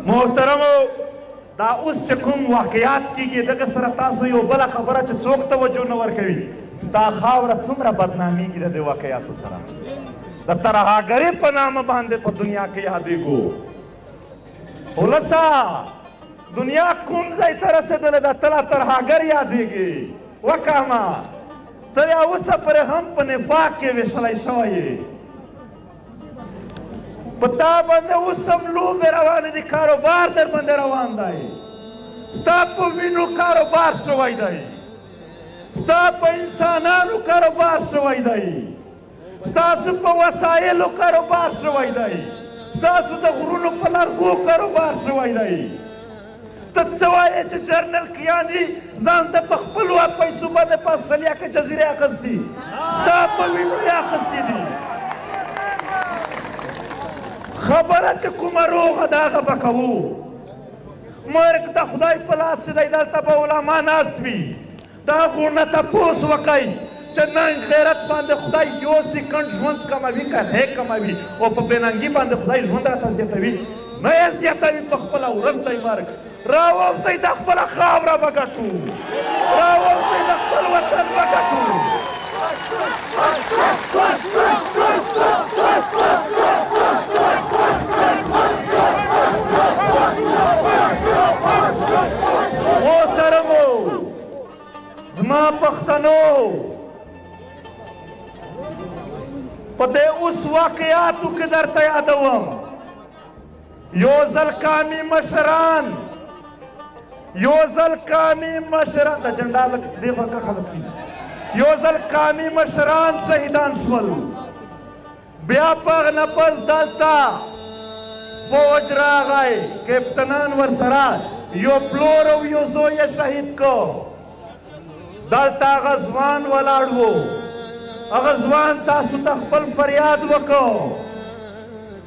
محترمو دا اوس چې کوم واقعیات کېږي دغه سره تاسو یو بله خبره چې څوک توجه نه ورکوي ستا خاوره څومره بدنامېږي د دې واقعیاتو سره د ترهاګرۍ په نامه باندې په دنیا کې یادېږو ولسه دنیا کوم ځای ته رسېدلې ده ته لا ترهاګر یادېږي وکامه ته یا اوسه پرې هم په نفاق کې ویشلی شوی یې په تا باندې اوس هم لوبې روانې دي کاروبار در باندې روان دی ستا په وینو کاروبار شوی دی ستا په انسانانو کاروبار شوی دی ستاسو په وسایلو کاروبار شوی دی ستاسو د غرونو په لرګو کاروبار شوی دی ته څه وایې چې جرنل کیاني ځان ته په خپلو پیسو باندې په استرالیا کې جزیرې اخیستي ستا په وینو یې اخیستي دي خبره چې کومه روغه ده هغه به کوو مرګ د خدای په لاس کې دی دلته به علما ناست وي د هغو نه تپوس وکئ چې نن غیرت باندې خدای یو سیکنډ ژوند کموي که هی کموي او په بېننګي باندې خدای ژوند راته زیاتوي نه یې زیاتوي په خپله وروستی مرګ راووځئ د خپله خاوره به ګټو راووځئ د خپل وطن به ګټو محترمو زما پښتنو په دې اوس واقعیاتو کې درته یادوم یو ځل قامي مشران د جنډا دې خوا خلک یو ځل قامي مشران شهیدان شول بیا په هغه نه پس دلته فوج راغی کپتنان ورسره یو پلور او یو زوی یې شهید کو دلته هغه ځوان ولاړ و هغه ځوان تاسو ته خپل فریاد وکړو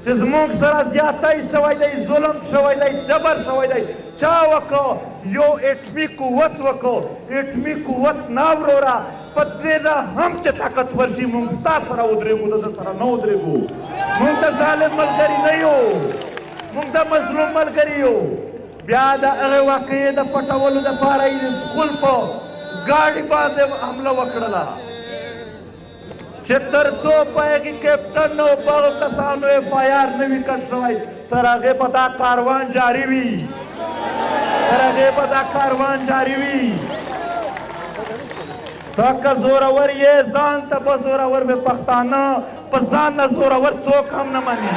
چې زموږ سره زیاتی شوی دی ظلم شوی دی جبر شوی دی چا وکړو یو اټمي قوت وکړو اټمي قوت نه وروره په دې نه هم چې طاقتور شي موږ ستا سره ودرېږو د ده سره نه ودرېږو موږ د ظالم ملګري نه یو موږ د مظلوم ملګري یو بیا د هغې واقعې د پټولو دپاره یې د سکول په ګاډي باندې حمله وکړله چې تر څو په هغې کیپټن او په هغو کسانو اف آی آر نه وي کټ شوی تر هغې به دا کاروان جاري وي ته که زورور یې ځان ته به زورور وې پښتانه په ځان نه زورور څوک هم نه مني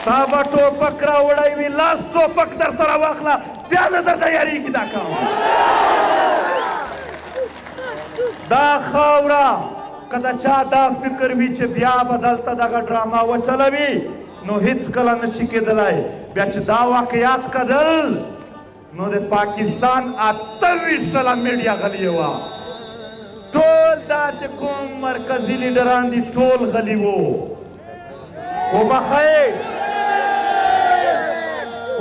تا به ټوپک راوړی وي لاس ټوپک در سره واخله بیا نه درته یارېږي دا کار دا خاوره که د چا دا فکر وي چې بیا به دلته دغه ډرامه وچلوي نو هیڅکله نشي کېدلی بیا چې دا واقعیات کتل نو د پاکستان 28 سله میډیا غلې وه ټول دا چې کوم مرکزي لیډران دي ټول غلي وو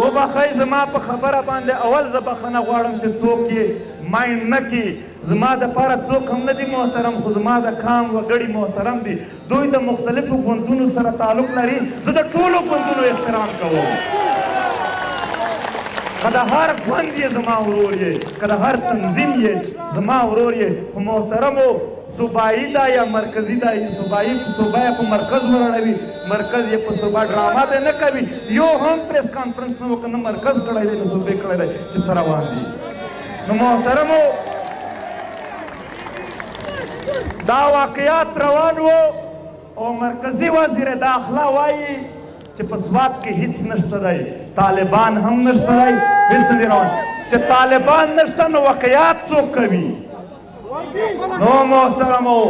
وبخئ زما په خبره باندې اول زه بخښنه غواړم چې څوک یې مایند نه کړي زما دپاره څوک هم نه دي محترم خو زما د قام وګړي محترم دي دوی د مختلفو ګوندونو سره تعلق لري زه د ټولو ګوندونو احترام کوم که د هر ګوند یې زما ورور یې که د هر تنظیم یې زما ورور یې خو محترمو صوبایي دا یا مرکزي دا صوبه یې په مرکز ورړوي مرکز یې په صوبه ډرامه دی نه کوي یو هم پریس کانفرنس نه وکړه نه مرکز کړی دی نه صوبې کړی دی چې څه روان دي نو محترمو دا واقعیات روان و او مرکزي وزیر داخله وایي چې په سوات کې هیڅ نشته دی طالبان هم نشته دی هیڅ نه دی روان چې طالبان نشته نو واقعیات څوک کوي نو محترمو